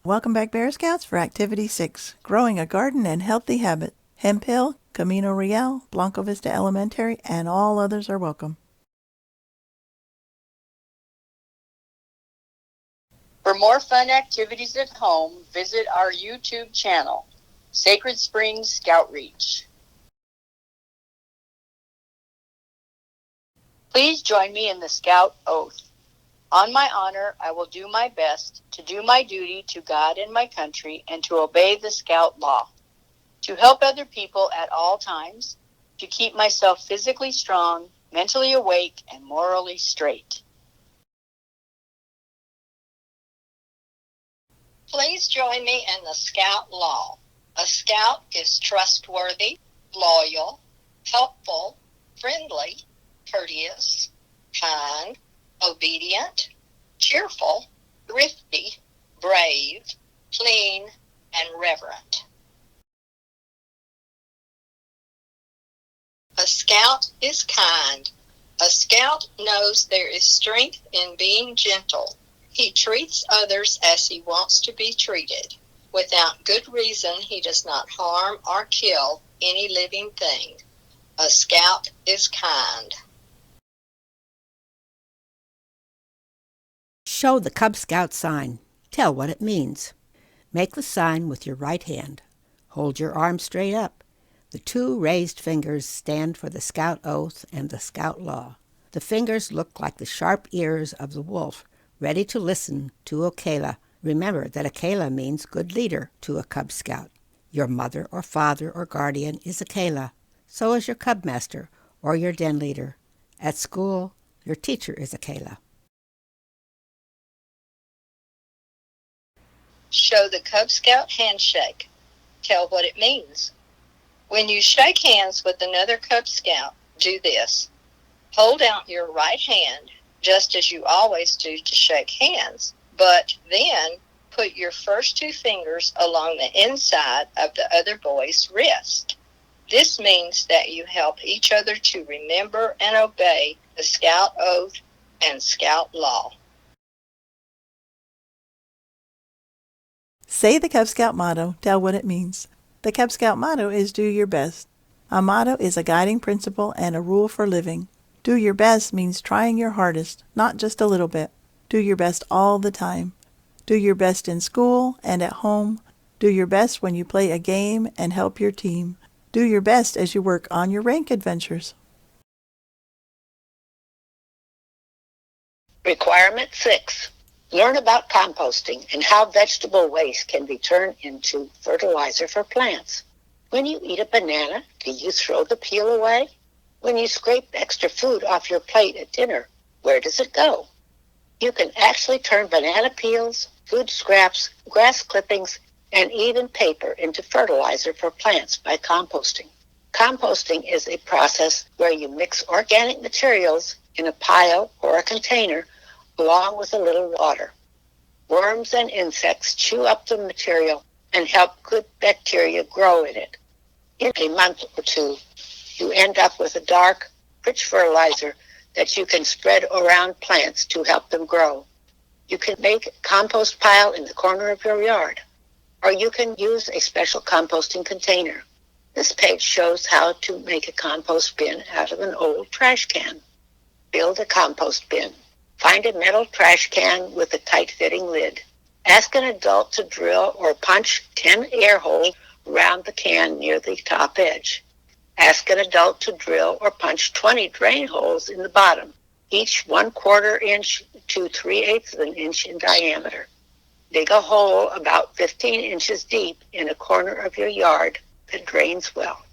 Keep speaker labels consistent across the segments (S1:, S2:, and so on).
S1: Welcome back, Bear Scouts, for Activity 6, Growing a Garden and Healthy Habit. Hemp Hill, Camino Real, Blanco Vista Elementary, and all others are welcome.
S2: For more fun activities at home, visit our YouTube channel, Sacred Springs Scout Reach. Please join me in the Scout Oath. On my honor, I will do my best to do my duty to God and my country and to obey the Scout law, to help other people at all times, to keep myself physically strong, mentally awake, and morally straight. Please join me in the Scout law. A Scout is trustworthy, loyal, helpful, friendly, courteous, kind, obedient, cheerful, thrifty, brave, clean, and reverent. A Scout is kind. A Scout knows there is strength in being gentle. He treats others as he wants to be treated. Without good reason, he does not harm or kill any living thing. A Scout is kind.
S3: Show the Cub Scout sign. Tell what it means. Make the sign with your right hand. Hold your arm straight up. The two raised fingers stand for the Scout Oath and the Scout Law. The fingers look like the sharp ears of the wolf, ready to listen to Okela. Remember that Okela means good leader to a Cub Scout. Your mother or father or guardian is Okela. So is your Cub Master or your den leader. At school, your teacher is Okela.
S2: Show the Cub Scout handshake. Tell what it means. When you shake hands with another Cub Scout, do this. Hold out your right hand, just as you always do to shake hands, but then put your first two fingers along the inside of the other boy's wrist. This means that you help each other to remember and obey the Scout Oath and Scout Law.
S1: Say the Cub Scout motto. Tell what it means. The Cub Scout motto is do your best. A motto is a guiding principle and a rule for living. Do your best means trying your hardest, not just a little bit. Do your best all the time. Do your best in school and at home. Do your best when you play a game and help your team. Do your best as you work on your rank adventures.
S4: Requirement 6. Learn about composting and how vegetable waste can be turned into fertilizer for plants. When you eat a banana, do you throw the peel away? When you scrape extra food off your plate at dinner, where does it go? You can actually turn banana peels, food scraps, grass clippings, and even paper into fertilizer for plants by composting. Composting is a process where you mix organic materials in a pile or a container along with a little water. Worms and insects chew up the material and help good bacteria grow in it. In a month or two, you end up with a dark, rich fertilizer that you can spread around plants to help them grow. You can make a compost pile in the corner of your yard, or you can use a special composting container. This page shows how to make a compost bin out of an old trash can. Build a compost bin. Find a metal trash can with a tight-fitting lid. Ask an adult to drill or punch 10 air holes around the can near the top edge. Ask an adult to drill or punch 20 drain holes in the bottom, each 1/4 inch to 3/8 of an inch in diameter. Dig a hole about 15 inches deep in a corner of your yard that drains well.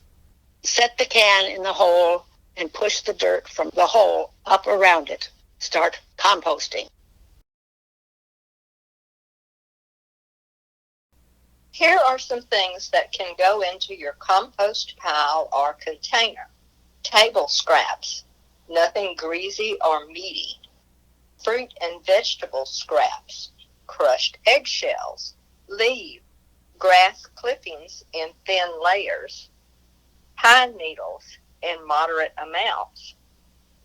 S4: Set the can in the hole and push the dirt from the hole up around it. Start composting.
S2: Here are some things that can go into your compost pile or container. Table scraps, nothing greasy or meaty. Fruit and vegetable scraps, crushed eggshells, leaves, grass clippings in thin layers, pine needles in moderate amounts,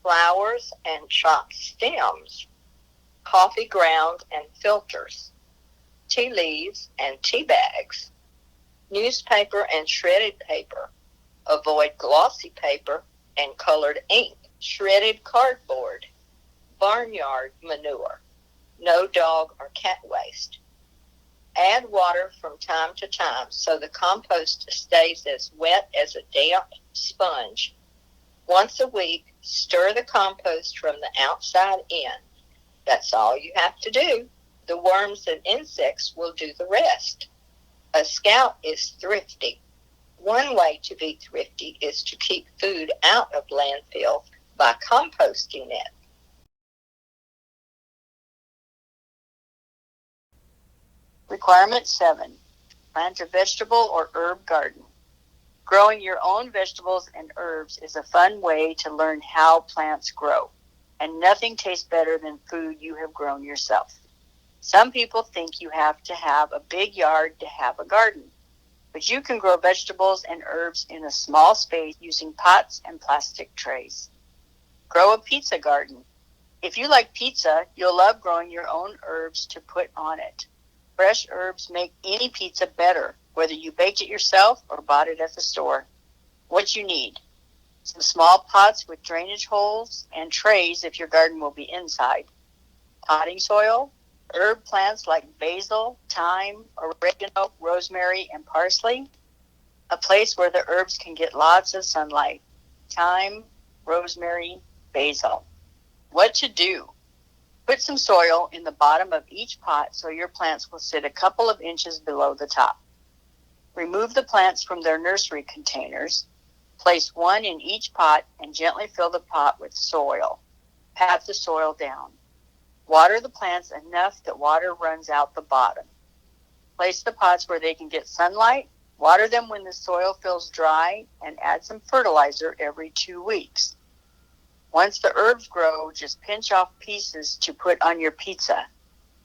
S2: flowers and chopped stems, coffee grounds and filters, tea leaves and tea bags, newspaper and shredded paper. Avoid glossy paper and colored ink, shredded cardboard, barnyard manure, no dog or cat waste. Add water from time to time so the compost stays as wet as a damp sponge. Once a week, stir the compost from the outside in. That's all you have to do. The worms and insects will do the rest. A scout is thrifty. One way to be thrifty is to keep food out of landfill by composting it. Requirement 7. Plant a vegetable or herb garden. Growing your own vegetables and herbs is a fun way to learn how plants grow, and nothing tastes better than food you have grown yourself. Some people think you have to have a big yard to have a garden, but you can grow vegetables and herbs in a small space using pots and plastic trays. Grow a pizza garden. If you like pizza, you'll love growing your own herbs to put on it. Fresh herbs make any pizza better, whether you baked it yourself or bought it at the store. What you need: some small pots with drainage holes and trays if your garden will be inside, potting soil, herb plants like basil, thyme, oregano, rosemary, and parsley, a place where the herbs can get lots of sunlight, thyme, rosemary, basil. What to do: put some soil in the bottom of each pot so your plants will sit a couple of inches below the top. Remove the plants from their nursery containers. Place one in each pot and gently fill the pot with soil. Pat the soil down. Water the plants enough that water runs out the bottom. Place the pots where they can get sunlight. Water them when the soil feels dry and add some fertilizer every 2 weeks. Once the herbs grow, just pinch off pieces to put on your pizza.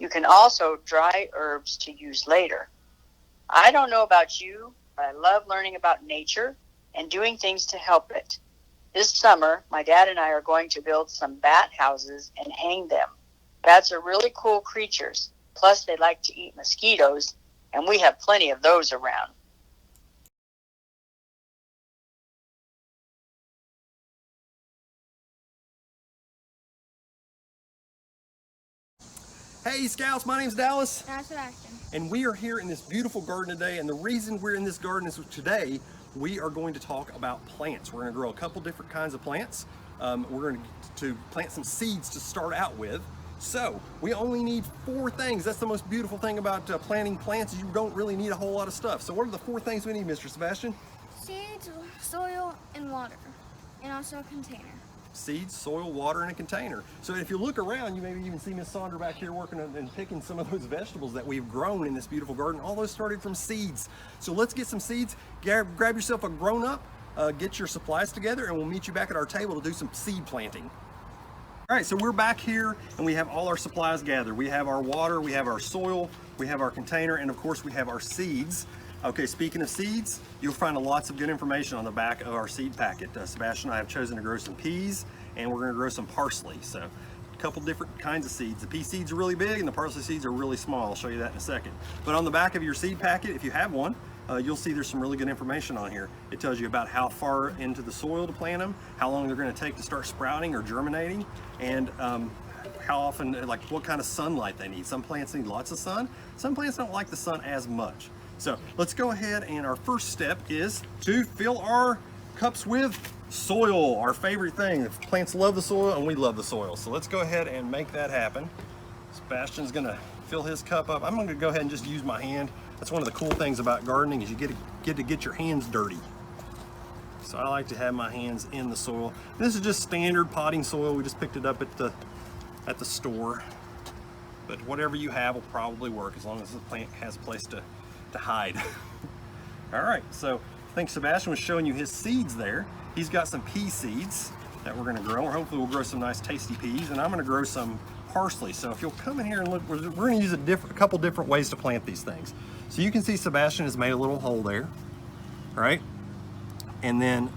S2: You can also dry herbs to use later. I don't know about you, but I love learning about nature and doing things to help it. This summer, my dad and I are going to build some bat houses and hang them. Bats are really cool creatures. Plus, they like to eat mosquitoes, and we have plenty of those around.
S5: Hey Scouts, my name's Dallas.
S6: That's Sebastian.
S5: And we are here in this beautiful garden today, and the reason we're in this garden is today we are going to talk about plants. We're going to grow a couple different kinds of plants. We're going to plant some seeds to start out with. So we only need 4 things. That's the most beautiful thing about planting plants, is you don't really need a whole lot of stuff. So what are the 4 things we need, Mr. Sebastian?
S6: Seeds, soil, and water, and also a container.
S5: Seeds, soil, water, and a container. So if you look around, you maybe even see Miss Sandra back here working and picking some of those vegetables that we've grown in this beautiful garden. All those started from seeds. So let's get some seeds. Grab yourself a grown-up, get your supplies together, and we'll meet you back at our table to do some seed planting. All right, so we're back here and we have all our supplies gathered. We have our water, we have our soil, we have our container, and of course we have our seeds. Okay, speaking of seeds, you'll find lots of good information on the back of our seed packet. Sebastian and I have chosen to grow some peas, and we're going to grow some parsley. So a couple different kinds of seeds. The pea seeds are really big and the parsley seeds are really small. I'll show you that in a second. But on the back of your seed packet, if you have one, you'll see there's some really good information on here. It tells you about how far into the soil to plant them, how long they're going to take to start sprouting or germinating, and how often, like what kind of sunlight they need. Some plants need lots of sun. Some plants don't like the sun as much. So let's go ahead, and our first step is to fill our cups with soil, our favorite thing. The plants love the soil and we love the soil. So let's go ahead and make that happen. Sebastian's gonna fill his cup up. I'm gonna go ahead and just use my hand. That's one of the cool things about gardening, is you get to get your hands dirty. So I like to have my hands in the soil. This is just standard potting soil. We just picked it up at the store. But whatever you have will probably work, as long as the plant has a place to hide. All right, so I think Sebastian was showing you his seeds there. He's got some pea seeds that we're gonna grow, or hopefully we'll grow some nice tasty peas, and I'm gonna grow some parsley. So if you'll come in here and look, we're gonna use a couple different ways to plant these things. So you can see Sebastian has made a little hole there, right? And then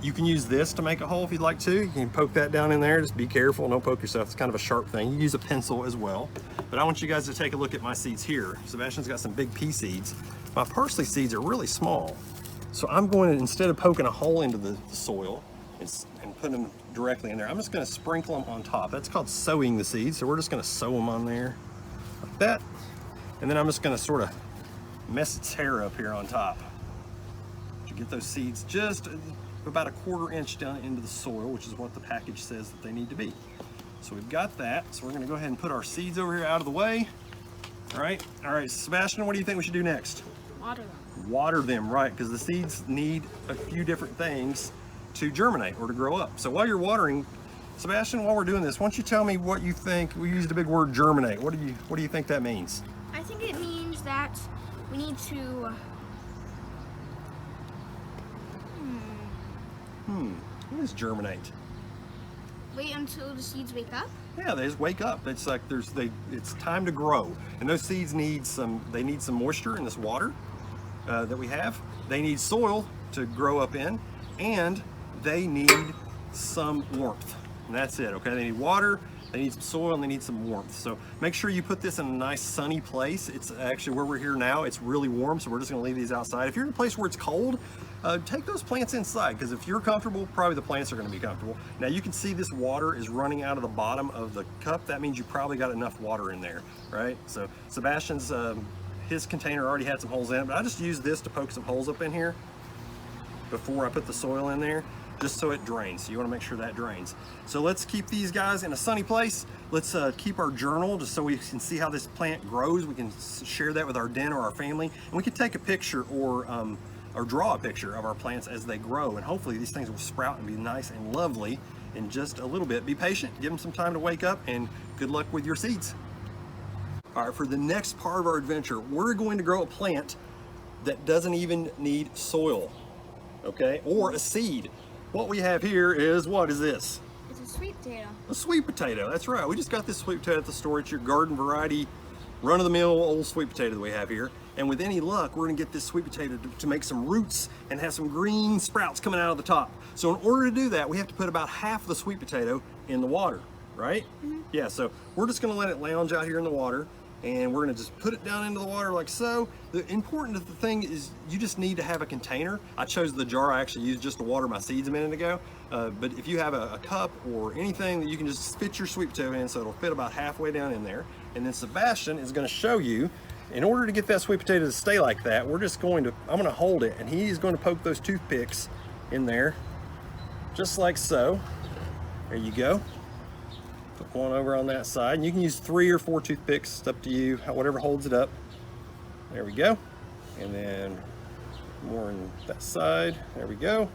S5: You can use this to make a hole if you'd like to. You can poke that down in there. Just be careful, don't poke yourself. It's kind of a sharp thing. You can use a pencil as well. But I want you guys to take a look at my seeds here. Sebastian's got some big pea seeds. My parsley seeds are really small. So I'm going to, instead of poking a hole into the soil and putting them directly in there, I'm just going to sprinkle them on top. That's called sowing the seeds. So we're just going to sow them on there like that. And then I'm just going to sort of mess its hair up here on top to get those seeds just about a 1/4 inch down into the soil, which is what the package says that they need to be. So we've got that. So we're going to go ahead and put our seeds over here out of the way. All right, Sebastian, what do you think we should do next?
S6: Water them.
S5: Water them, right, because the seeds need a few different things to germinate or to grow up. So while you're watering, Sebastian, while we're doing this, why don't you tell me what you think? We used a big word, germinate. What do you think that means?
S6: I think it means that we need to
S5: What is germinate?
S6: wait until the seeds wake up.
S5: Yeah, they just wake up. It's like it's time to grow, and those seeds need some moisture in this water that we have. They need soil to grow up in, and they need some warmth. And that's it. Okay, they need water, they need some soil, and they need some warmth. So make sure you put this in a nice sunny place. It's actually where we're here now. It's really warm, so we're just going to leave these outside. If you're in a place where it's cold, take those plants inside, because if you're comfortable, probably the plants are going to be comfortable. Now you can see this water is running out of the bottom of the cup. That means you probably got enough water in there, right? So Sebastian's his container already had some holes in it, but I just used this to poke some holes up in here before I put the soil in there, just so it drains. So you want to make sure that drains. So let's keep these guys in a sunny place. Let's keep our journal just so we can see how this plant grows. We can share that with our den or our family, and we can take a picture or draw a picture of our plants as they grow, and hopefully these things will sprout and be nice and lovely in just a little bit. Be patient, give them some time to wake up, and good luck with your seeds. All right, for the next part of our adventure, we're going to grow a plant that doesn't even need soil, okay, or a seed. What we have here is, what is this?
S6: It's a sweet potato.
S5: A sweet potato, that's right. We just got this sweet potato at the store. It's your garden variety, run-of-the-mill old sweet potato that we have here. And with any luck, we're gonna get this sweet potato to make some roots and have some green sprouts coming out of the top. So in order to do that, we have to put about half the sweet potato in the water, right? Yeah, so we're just gonna let it lounge out here in the water, and we're gonna just put it down into the water like so. The important thing is you just need to have a container. I chose the jar I actually used just to water my seeds a minute ago. But if you have a cup or anything that you can just fit your sweet potato in, so it'll fit about halfway down in there. And then Sebastian is gonna show you, in order to get that sweet potato to stay like that, I'm gonna hold it, and he's gonna poke those toothpicks in there, just like so. There you go. Put one over on that side, and you can use 3 or 4 toothpicks. It's up to you, whatever holds it up. There we go. And then more on that side. There we go.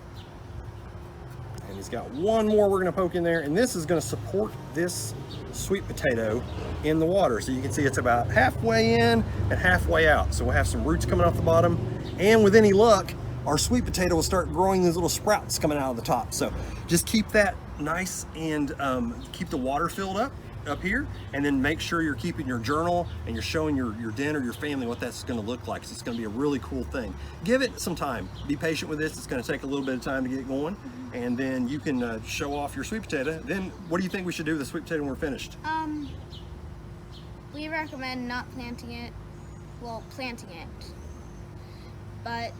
S5: And he's got one more we're gonna poke in there, and this is gonna support this sweet potato in the water. So you can see it's about halfway in and halfway out. So we'll have some roots coming off the bottom, and with any luck, our sweet potato will start growing these little sprouts coming out of the top. So just keep that nice and keep the water filled up here, and then make sure you're keeping your journal and you're showing your den or your family what that's going to look like. So it's going to be a really cool thing. Give it some time. Be patient with this. It's going to take a little bit of time to get going, and then you can show off your sweet potato. Then what do you think we should do with the sweet potato when we're finished?
S6: We recommend not planting it. Well, planting it. But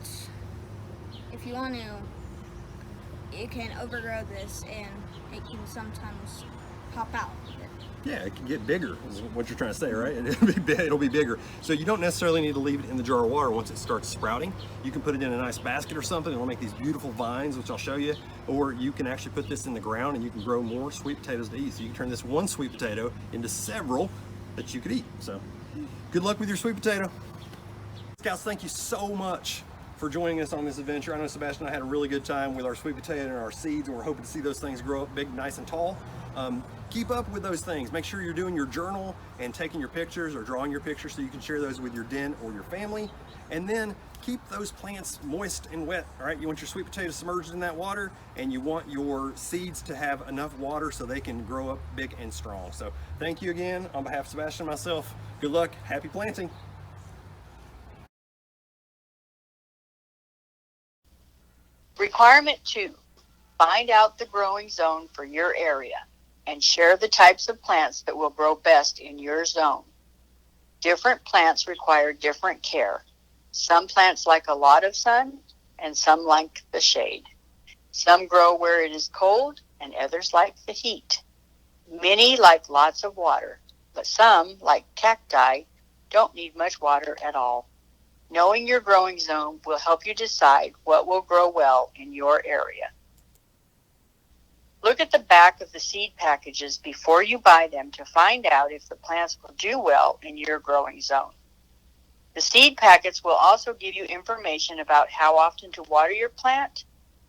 S6: if you want to, you can overgrow this, and it can sometimes pop out.
S5: Yeah, it can get bigger, is what you're trying to say, right? It'll be bigger. So you don't necessarily need to leave it in the jar of water once it starts sprouting. You can put it in a nice basket or something, and it'll make these beautiful vines, which I'll show you. Or you can actually put this in the ground, and you can grow more sweet potatoes to eat. So you can turn this one sweet potato into several that you could eat. So good luck with your sweet potato. Scouts, thank you so much for joining us on this adventure. I know Sebastian and I had a really good time with our sweet potato and our seeds, and we're hoping to see those things grow up big, nice and tall. Keep up with those things. Make sure you're doing your journal and taking your pictures or drawing your pictures so you can share those with your den or your family. And then keep those plants moist and wet, all right? You want your sweet potatoes submerged in that water, and you want your seeds to have enough water so they can grow up big and strong. So thank you again on behalf of Sebastian and myself. Good luck, happy planting.
S2: Requirement 2,
S7: Find out the growing zone for your area and share the types of plants that will grow best in your zone. Different plants require different care. Some plants like a lot of sun and some like the shade. Some grow where it is cold and others like the heat. Many like lots of water, but some, like cacti, don't need much water at all. Knowing your growing zone will help you decide what will grow well in your area. Look at the back of the seed packages before you buy them to find out if the plants will do well in your growing zone. The seed packets will also give you information about how often to water your plant,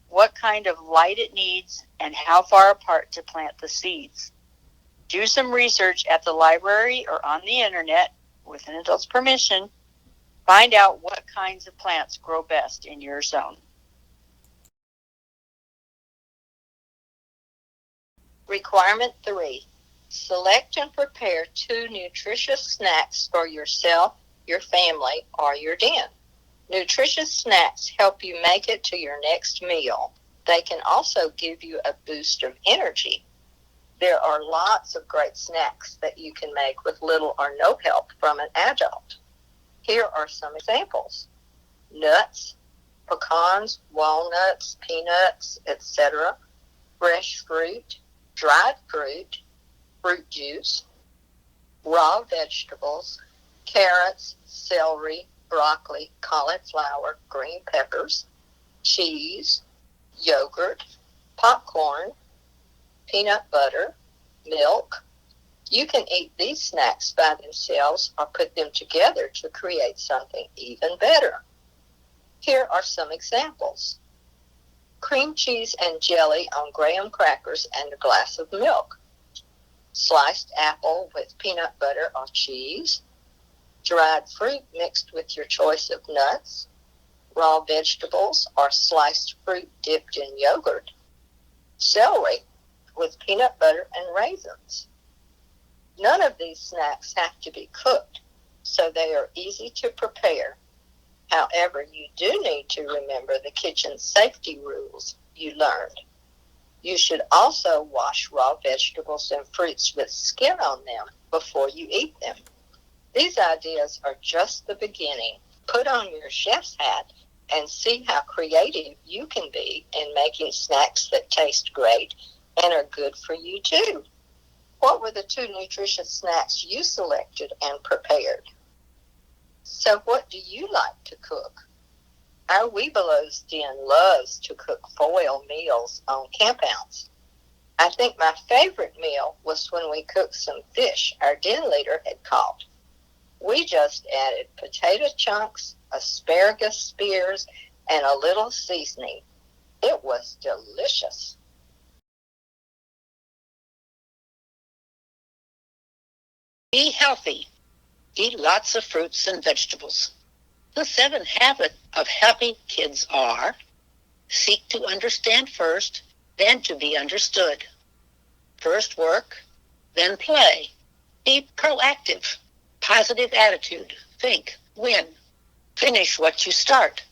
S7: what kind of light it needs, and how far apart to plant the seeds. Do some research at the library or on the internet with an adult's permission. Find out what kinds of plants grow best in your zone.
S2: Requirement 3. Select and prepare 2 nutritious snacks for yourself, your family, or your den. Nutritious snacks help you make it to your next meal. They can also give you a boost of energy. There are lots of great snacks that you can make with little or no help from an adult. Here are some examples. Nuts, pecans, walnuts, peanuts, etc., fresh fruit, dried fruit, fruit juice, raw vegetables, carrots, celery, broccoli, cauliflower, green peppers, cheese, yogurt, popcorn, peanut butter, milk. You can eat these snacks by themselves or put them together to create something even better. Here are some examples. Cream cheese and jelly on graham crackers and a glass of milk. Sliced apple with peanut butter or cheese. Dried fruit mixed with your choice of nuts. Raw vegetables or sliced fruit dipped in yogurt. Celery with peanut butter and raisins. None of these snacks have to be cooked, so they are easy to prepare. However, you do need to remember the kitchen safety rules you learned. You should also wash raw vegetables and fruits with skin on them before you eat them. These ideas are just the beginning. Put on your chef's hat and see how creative you can be in making snacks that taste great and are good for you too. What were the 2 nutritious snacks you selected and prepared? So what do you like to cook? Our Webelos Den loves to cook foil meals on campouts. I think my favorite meal was when we cooked some fish our den leader had caught. We just added potato chunks, asparagus spears, and a little seasoning. It was delicious.
S4: Be healthy. Eat lots of fruits and vegetables. The 7 habits of healthy kids are: seek to understand first, then to be understood. First work, then play. Be proactive. Positive attitude. Think. Win. Finish what you start.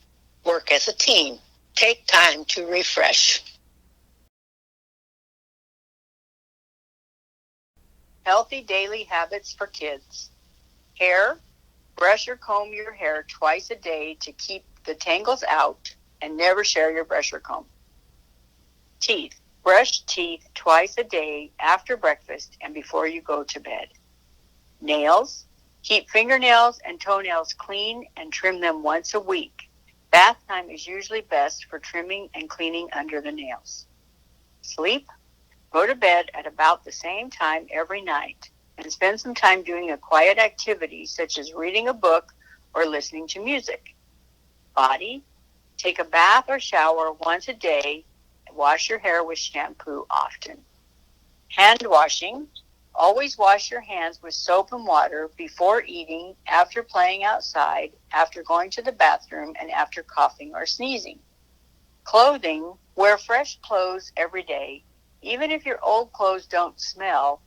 S4: Work as a team. Take time to refresh.
S7: Healthy daily habits for kids. Hair. Brush or comb your hair twice a day to keep the tangles out and never share your brush or comb. Teeth. Brush teeth twice a day after breakfast and before you go to bed. Nails. Keep fingernails and toenails clean and trim them once a week. Bath time is usually best for trimming and cleaning under the nails. Sleep. Go to bed at about the same time every night and spend some time doing a quiet activity such as reading a book or listening to music. Body. Take a bath or shower once a day and wash your hair with shampoo often. Hand washing. Always wash your hands with soap and water before eating, after playing outside, after going to the bathroom, and after coughing or sneezing. Clothing. Wear fresh clothes every day. Even if your old clothes don't smell,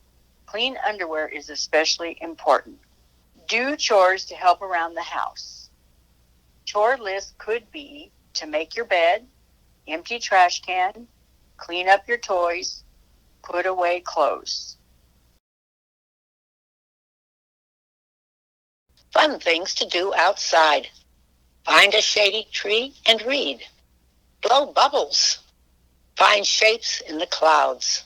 S7: clean underwear is especially important. Do chores to help around the house. Chore list could be to make your bed, empty trash can, Clean up your toys. Put away clothes.
S4: Fun things to do outside. Find a shady tree and read. Blow bubbles. Find shapes in the clouds.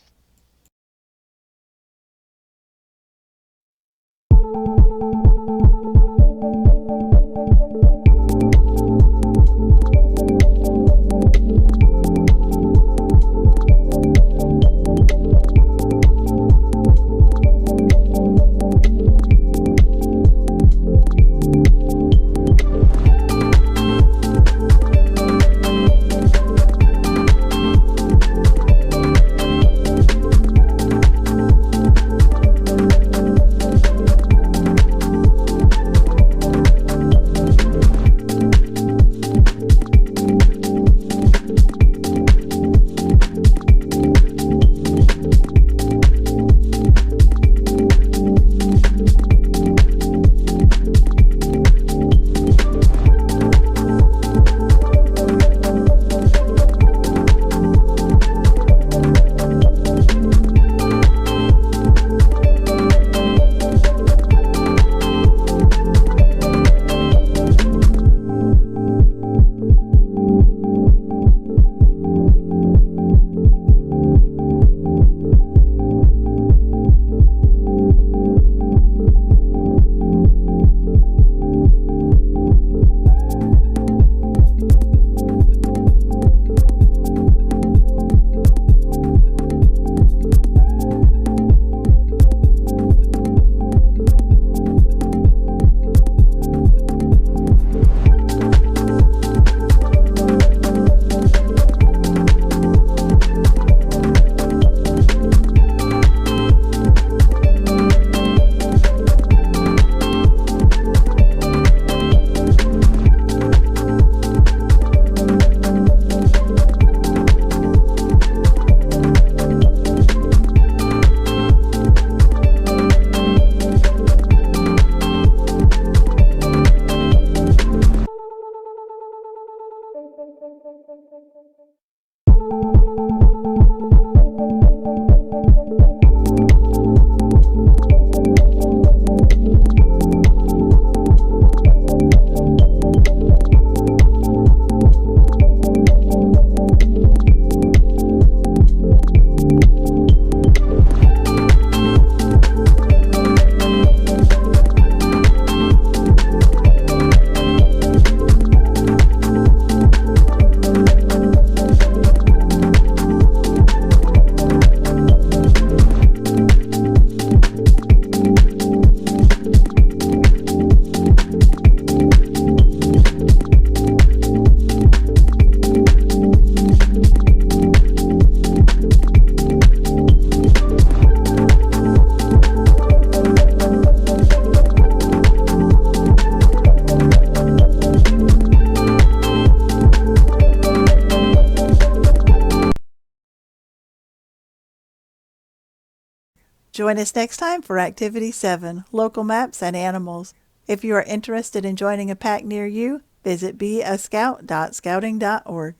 S1: Join us next time for Activity 7, Local Maps and Animals. If you are interested in joining a pack near you, visit beascout.scouting.org.